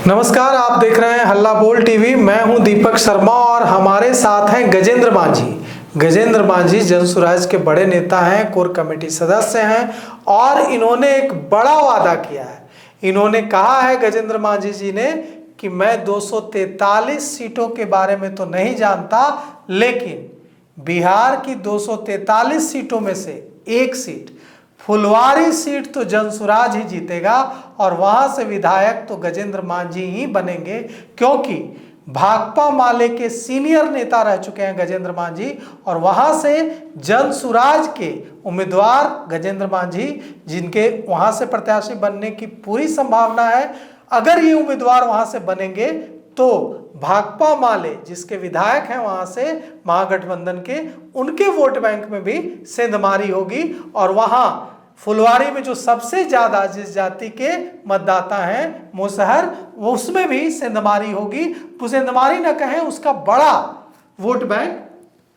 नमस्कार, आप देख रहे हैं हल्ला बोल टीवी। मैं हूं दीपक शर्मा और हमारे साथ हैं गजेंद्र मांझी। गजेंद्र मांझी जनसुराज के बड़े नेता हैं, कोर कमेटी सदस्य हैं और इन्होंने एक बड़ा वादा किया है। इन्होंने कहा है गजेंद्र मांझी जी ने कि मैं 243 सीटों के बारे में तो नहीं जानता, लेकिन बिहार की 243 सीटों में से एक सीट फुलवारी सीट तो जनसुराज ही जीतेगा और वहां से विधायक तो गजेंद्र मांझी ही बनेंगे, क्योंकि भाकपा माले के सीनियर नेता रह चुके हैं गजेंद्र मांझी और वहां से जनसुराज के उम्मीदवार गजेंद्र मांझी, जिनके वहां से प्रत्याशी बनने की पूरी संभावना है। अगर ये उम्मीदवार वहां से बनेंगे तो भाकपा माले जिसके विधायक हैं वहां से महागठबंधन के, उनके वोट बैंक में भी सेंधमारी होगी और वहां फुलवारी में जो सबसे ज्यादा जिस जाति के मतदाता हैं मुसहर, वो उसमें भी सेंधमारी होगी। सेंधमारी न कहें, उसका बड़ा वोट बैंक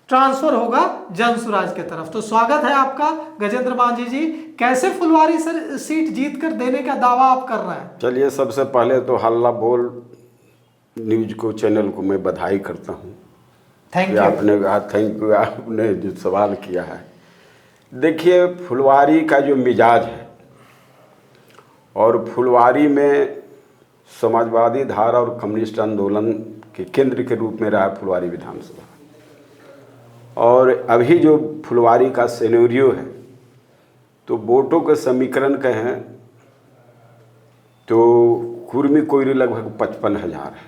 ट्रांसफर होगा जनसुराज के तरफ। तो स्वागत है आपका गजेंद्र मांझी जी। कैसे फुलवारी सीट जीत कर देने का दावा आप कर रहे हैं? चलिए, सबसे पहले तो हल्ला बोल न्यूज को, चैनल को मैं बधाई करता हूँ। Thank you. थैंक यू, आपने जो सवाल किया है। देखिए, फुलवारी का जो मिजाज है और फुलवारी में समाजवादी धारा और कम्युनिस्ट आंदोलन के केंद्र के रूप में रहा फुलवारी विधानसभा, और अभी जो फुलवारी का सिनेरियो है, तो वोटों के समीकरण कहें तो कुर्मी कोयरी लगभग 55,000 है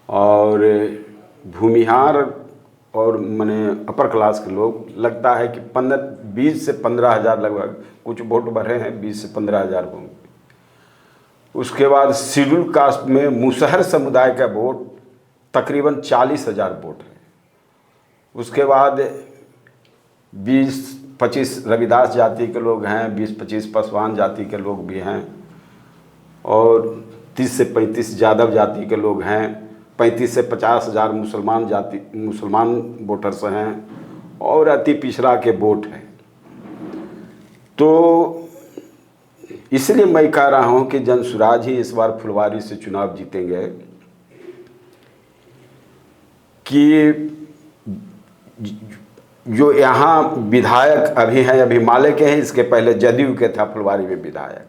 और भूमिहार और माने अपर क्लास के लोग लगता है कि 20 से 15,000 लगभग, कुछ वोट बढ़े हैं, 20 से 15,000 होंगे। उसके बाद शेड्यूल कास्ट में मुसहर समुदाय का वोट तकरीबन 40,000 वोट है। उसके बाद 20-25 रविदास जाति के लोग हैं, 20-25 पासवान जाति के लोग भी हैं और 30 से 35 यादव जाति के लोग हैं, 35 से 50,000 मुसलमान वोटर्स हैं और अति पिछड़ा के वोट हैं। तो इसलिए मैं कह रहा हूं कि जनसुराज ही इस बार फुलवारी से चुनाव जीतेंगे। कि जो यहाँ विधायक अभी हैं, अभी माले के हैं, इसके पहले जदयू के था फुलवारी में विधायक,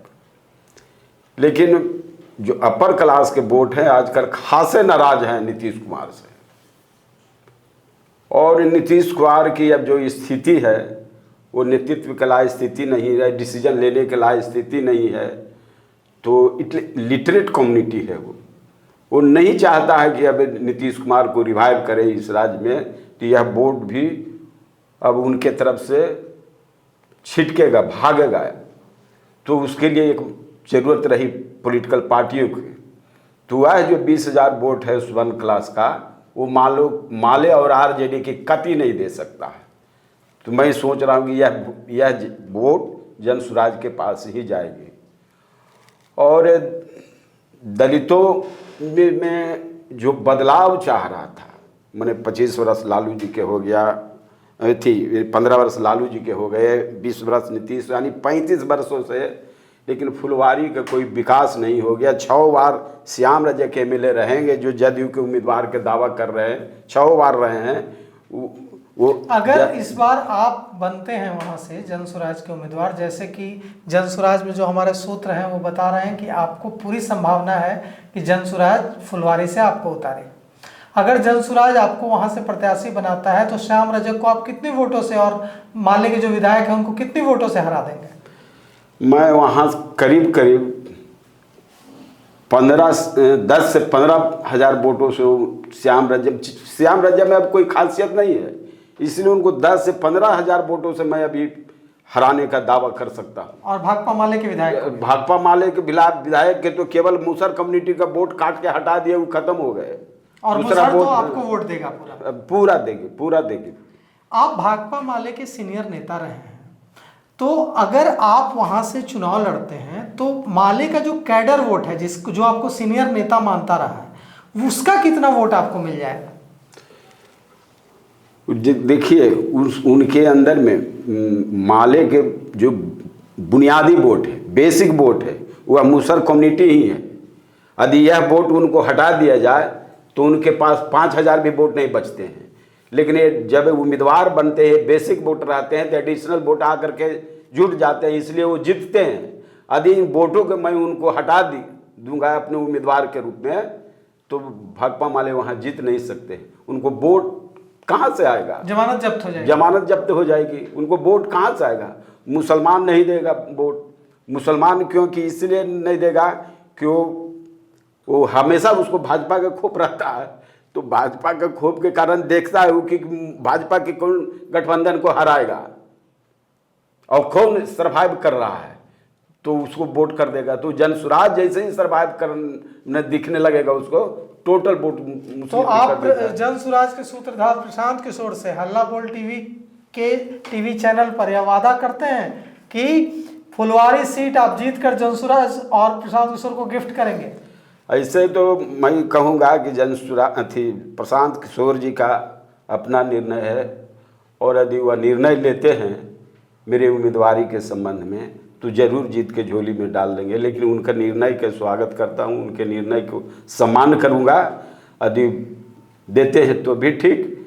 लेकिन जो अपर क्लास के वोट हैं आजकल खासे नाराज हैं नीतीश कुमार से। और नीतीश कुमार की अब जो स्थिति है वो नेतृत्व के लायक स्थिति नहीं है, डिसीजन लेने के लायक स्थिति नहीं है। तो लिटरेट कम्युनिटी है, वो नहीं चाहता है कि अब नीतीश कुमार को रिवाइव करे इस राज्य में, तो यह वोट भी अब उनके तरफ से छिटकेगा, भागेगा। तो उसके लिए एक ज़रूरत रही पॉलिटिकल पार्टियों की। तो वह जो 20,000 वोट है उस वन क्लास का, वो माले और आरजेडी की कति नहीं दे सकता है। तो मैं सोच रहा हूँ कि यह वोट जनसुराज के पास ही जाएगी। और दलितों में जो बदलाव चाह रहा था, मैंने 25 वर्ष लालू जी के हो गया, 15 वर्ष लालू जी के हो गए, 20 वर्ष नीतीश, यानी 35 वर्षों से, लेकिन फुलवारी का कोई विकास नहीं हो गया। 6 बार श्याम रजक एमएलए रहेंगे, जो जदयू के उम्मीदवार के दावा कर रहे हैं, 6 बार रहे हैं। वो अगर इस बार आप बनते हैं वहां से जनसुराज के उम्मीदवार, जैसे कि जनसुराज में जो हमारे सूत्र हैं वो बता रहे हैं कि आपको पूरी संभावना है कि जनसुराज फुलवारी से आपको उतारे। अगर जनसुराज आपको वहां से प्रत्याशी बनाता है तो श्याम रजक को आप कितने वोटों से और माले के जो विधायक हैं उनको कितने वोटों से हरा देंगे? मैं वहाँ करीब 10 से 15,000 वोटों से श्याम रजक में अब कोई खासियत नहीं है, इसलिए उनको 10 से 15,000 वोटों से मैं अभी हराने का दावा कर सकता हूँ। और भाकपा माले के विधायक के तो केवल मुसहर कम्युनिटी का वोट काट के हटा दिए, वो खत्म हो गए। और मुसहर तो आपको वोट देगा, पूरा देगी। आप भाकपा माले के सीनियर नेता रहे हैं, तो अगर आप वहां से चुनाव लड़ते हैं तो माले का जो कैडर वोट है, जो आपको सीनियर नेता मानता रहा है, उसका कितना वोट आपको मिल जाएगा? देखिए, उनके अंदर में माले के जो बुनियादी वोट है, बेसिक वोट है, वह मुसहर कम्युनिटी ही है। यदि यह वोट उनको हटा दिया जाए तो उनके पास 5,000 भी वोट नहीं बचते हैं। लेकिन ये जब उम्मीदवार बनते हैं, बेसिक वोटर आते हैं, तो एडिशनल वोट आकर के जुट जाते हैं, इसलिए वो जीतते हैं। यदि इन वोटों को मैं उनको हटा दूंगा अपने उम्मीदवार के रूप में, तो भाकपा वाले वहाँ जीत नहीं सकते। उनको वोट कहाँ से आएगा? जमानत जब्त हो जाएगी। जमानत जब्त हो जाएगी, उनको वोट कहाँ से आएगा? मुसलमान नहीं देगा वोट। मुसलमान क्योंकि इसलिए नहीं देगा कि वो हमेशा उसको भाजपा का खौफ रहता है, तो भाजपा के खौफ के कारण देखता है वो कि भाजपा के कौन गठबंधन को हराएगा और कौन सर्वाइव कर रहा है, तो उसको वोट कर देगा। तो जनसुराज जैसे ही सर्वाइव करने दिखने लगेगा उसको, टोटल वोट। तो आप जनसुराज के सूत्रधार प्रशांत किशोर से हल्ला बोल टीवी चैनल पर यह वादा करते हैं कि फुलवारी सीट आप जीत कर जनसुराज और प्रशांत किशोर को गिफ्ट करेंगे? ऐसे तो मैं कहूँगा कि प्रशांत किशोर जी का अपना निर्णय है, और यदि वह निर्णय लेते हैं मेरे उम्मीदवारी के संबंध में तो ज़रूर जीत के झोली में डाल देंगे। लेकिन उनका निर्णय का स्वागत करता हूँ, उनके निर्णय को सम्मान करूँगा। यदि देते हैं तो भी ठीक,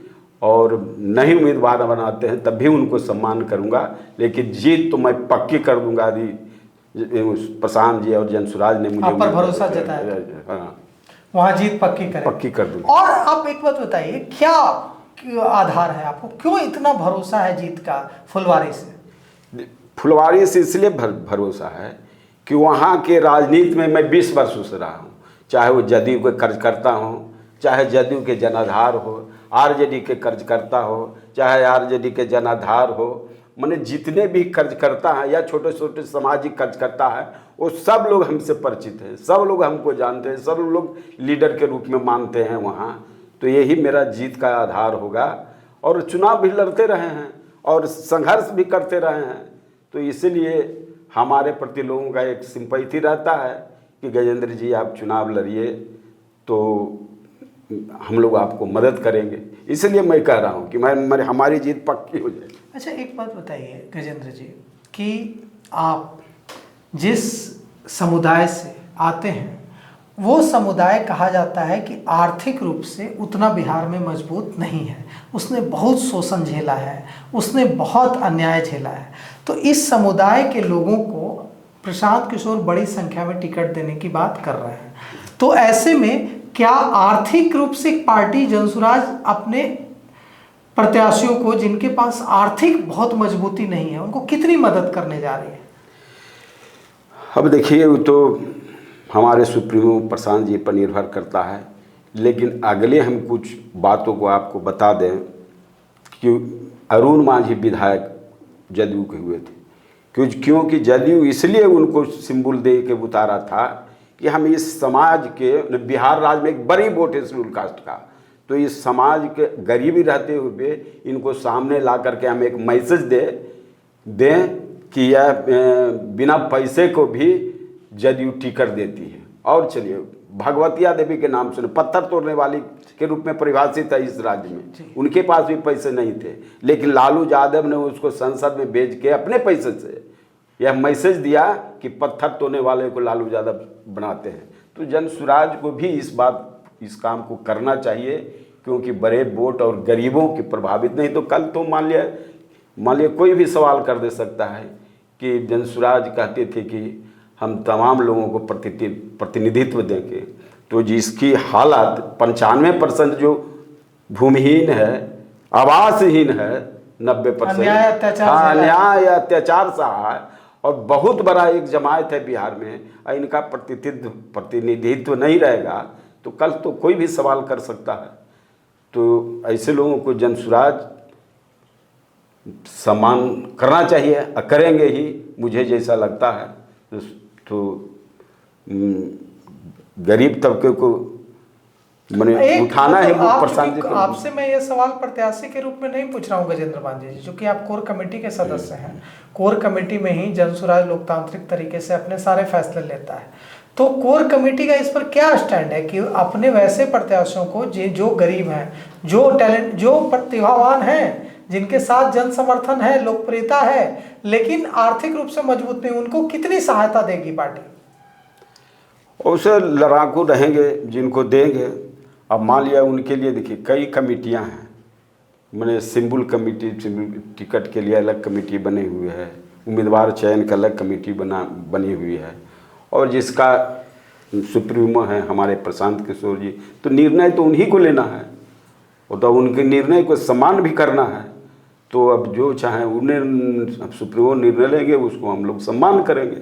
और नहीं उम्मीदवार बनाते हैं तब भी उनको सम्मान करूँगा। लेकिन जीत तो मैं पक्की कर दूँगा यदि प्रशांत जी और जनसुराज ने मुझे आप पर भरोसा जताया। हाँ, वहाँ जीत पक्की कर दूँगा। और आप एक बात बताइए, क्या आधार है आपको, क्यों इतना भरोसा है जीत का फुलवारी से? फुलवारी से इसलिए भरोसा है कि वहाँ के राजनीति में मैं 20 वर्षों से रहा हूँ। चाहे वो जदयू के कार्यकर्ता हो, चाहे जदयू के जनाधार हो, आरजेडी के कार्यकर्ता हो, चाहे आरजेडी के जनाधार हो, मैंने जितने भी कार्यकर्ता हैं या छोटे छोटे सामाजिक कार्यकर्ता हैं, वो सब लोग हमसे परिचित हैं, सब लोग हमको जानते हैं, सब लोग लीडर के रूप में मानते हैं वहाँ। तो यही मेरा जीत का आधार होगा। और चुनाव भी लड़ते रहे हैं और संघर्ष भी करते रहे हैं, तो इसलिए हमारे प्रति लोगों का एक सिंपैथी रहता है कि गजेंद्र जी आप चुनाव लड़िए तो हम लोग आपको मदद करेंगे। इसलिए मैं कह रहा हूँ कि हमारी जीत पक्की हो जाए। अच्छा, एक बात बताइए गजेंद्र जी कि आप जिस समुदाय से आते हैं वो समुदाय कहा जाता है कि आर्थिक रूप से उतना बिहार में मजबूत नहीं है, उसने बहुत शोषण झेला है, उसने बहुत अन्याय झेला है। तो इस समुदाय के लोगों को प्रशांत किशोर बड़ी संख्या में टिकट देने की बात कर रहे हैं। तो ऐसे में क्या आर्थिक रूप से पार्टी जनसुराज अपने प्रत्याशियों को, जिनके पास आर्थिक बहुत मजबूती नहीं है, उनको कितनी मदद करने जा रही है? अब देखिए, वो तो हमारे सुप्रीमो प्रशांत जी पर निर्भर करता है। लेकिन अगले हम कुछ बातों को आपको बता दें कि अरुण मांझी विधायक जदयू के हुए थे, क्योंकि जदयू इसलिए उनको सिंबल दे के उतारा था कि हम इस समाज के, बिहार राज्य में एक बड़ी वोट है शेड्यूल कास्ट का, तो इस समाज के गरीबी रहते हुए इनको सामने ला करके हम एक मैसेज दें कि यह बिना पैसे को भी जदयू टिकट देती है। और चलिए, भगवतिया देवी के नाम सुने, पत्थर तोड़ने वाली के रूप में परिभाषित है इस राज्य में, उनके पास भी पैसे नहीं थे, लेकिन लालू यादव ने उसको संसद में भेज के अपने पैसे से यह मैसेज दिया कि पत्थर तोड़ने वाले को लालू यादव बनाते हैं। तो जनसुराज को भी इस काम को करना चाहिए, क्योंकि बड़े वोट और गरीबों की प्रभावित नहीं। तो कल तो मान लिया कोई भी सवाल कर दे सकता है कि जनसुराज कहते थे कि हम तमाम लोगों को प्रतिनिधित्व देंगे, तो जिसकी हालत 95% जो भूमिहीन है, आवासहीन है, 90% अन्याय अत्याचार सहा है, और बहुत बड़ा एक जमात है बिहार में, इनका प्रतिनिधित्व नहीं रहेगा तो कल तो कोई भी सवाल कर सकता है। तो ऐसे लोगों को जनसुराज सम्मान करना चाहिए, करेंगे ही, मुझे जैसा लगता है। तो गरीब तबके को मैंने उठाना है। आपसे मैं ये सवाल प्रत्याशी के रूप में नहीं पूछ रहा हूँ गजेंद्र मांझी जी, क्योंकि आप कोर कमेटी के सदस्य हैं। कोर कमेटी में ही जनसुराज लोकतांत्रिक तरीके से अपने सारे फैसले लेता है। तो कोर कमेटी का इस पर क्या स्टैंड है कि अपने वैसे प्रत्याशियों को जो गरीब हैं, जो टैलेंट, जो प्रतिभावान हैं, जिनके साथ जन समर्थन है, लोकप्रियता है, लेकिन आर्थिक रूप से मजबूत नहीं, उनको कितनी सहायता देगी पार्टी? और उसे लड़ाकू रहेंगे जिनको देंगे। अब मान लिया उनके लिए देखिए कई कमेटियां हैं, मैंने सिंबल कमेटी, सिंबल टिकट के लिए अलग कमेटी बनी हुई है, उम्मीदवार चयन का अलग कमेटी बनी हुई है, और जिसका सुप्रीमो है हमारे प्रशांत किशोर जी, तो निर्णय तो उन्हीं को लेना है और तो उनके निर्णय को सम्मान भी करना है। तो अब जो चाहे उन्हें सुप्रीमो निर्णय लेंगे उसको हम लोग सम्मान करेंगे।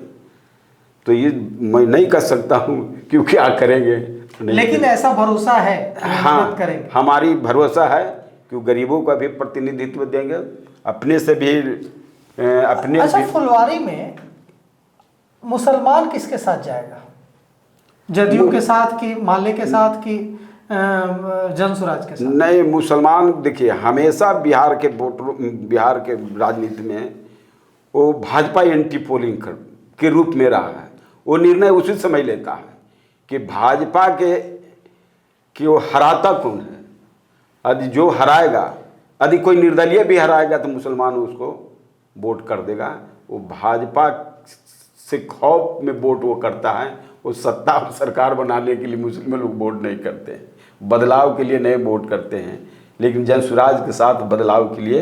तो ये मैं नहीं कर सकता हूँ क्यों क्या करेंगे, लेकिन ऐसा भरोसा है हाँ करेंगे। हमारी भरोसा है कि गरीबों का भी प्रतिनिधित्व देंगे, अपने से भी अपने अच्छा भी। फुलवारी में मुसलमान किसके साथ जाएगा? जदयू के साथ कि माले के साथ कि जनसुराज के साथ? नहीं, मुसलमान देखिए हमेशा बिहार के वोटरों, बिहार के राजनीति में वो भाजपा एंटी पोलिंग के रूप में रहा है। वो निर्णय उसी समय लेता है कि भाजपा के कि वो हराता कौन है। यदि जो हराएगा, यदि कोई निर्दलीय भी हराएगा तो मुसलमान उसको वोट कर देगा। वो भाजपा से खौफ में वोट वो करता है। वो सत्ता और सरकार बनाने के लिए मुस्लिम लोग वोट नहीं करते हैं, बदलाव के लिए नहीं वोट करते हैं। लेकिन जनसुराज के साथ बदलाव के लिए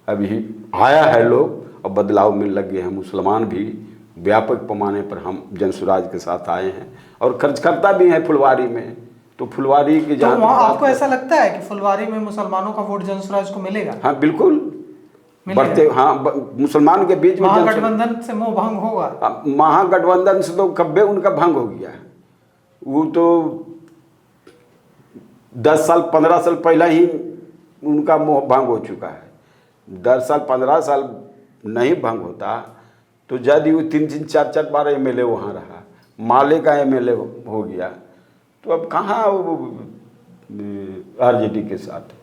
अभी आया है लोग और बदलाव में लग गए हैं। मुसलमान भी व्यापक पैमाने पर हम जनसुराज के साथ आए हैं और खर्चकर्ता भी हैं फुलवारी में। तो फुलवारी की तो वहाँ आपको ऐसा लगता है कि फुलवारी में मुसलमानों का वोट जनसुराज को मिलेगा? हाँ बिल्कुल बढ़ते, हाँ मुसलमान के बीच में महागठबंधन से मोह भंग होगा। महागठबंधन से तो कब्बे उनका भंग हो गया है। वो तो 10 साल 15 साल पहले ही उनका मोह भंग हो चुका है। 10 साल 15 साल नहीं भंग होता तो जदयू 3-3 4-4 बार MLA वहाँ रहा, माले का MLA हो गया, तो अब कहाँ RJD के साथ।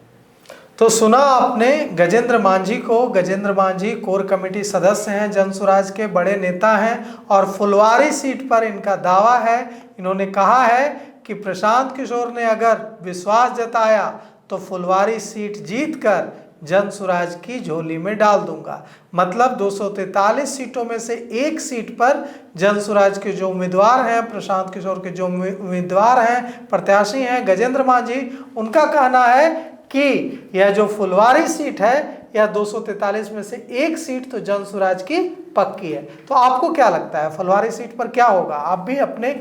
तो सुना आपने गजेंद्र मांझी को। गजेंद्र मांझी कोर कमेटी सदस्य हैं, जनसुराज के बड़े नेता हैं और फुलवारी सीट पर इनका दावा है। इन्होंने कहा है कि प्रशांत किशोर ने अगर विश्वास जताया तो फुलवारी सीट जीतकर जनसुराज की झोली में डाल दूंगा। मतलब 243 सीटों में से एक सीट पर जनसुराज के जो उम्मीदवार हैं, प्रशांत किशोर के जो उम्मीदवार हैं, प्रत्याशी हैं गजेंद्र मांझी, उनका कहना है कि यह जो फुलवारी सीट है यह 243 में से एक सीट तो जनसुराज की पक्की है। तो आपको क्या लगता है फुलवारी सीट पर क्या होगा? आप भी अपने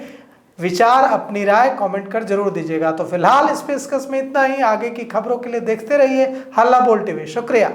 विचार, अपनी राय कमेंट कर जरूर दीजिएगा। तो फिलहाल इस पेशकश में इतना ही। आगे की खबरों के लिए देखते रहिए हल्ला बोल टीवी। शुक्रिया।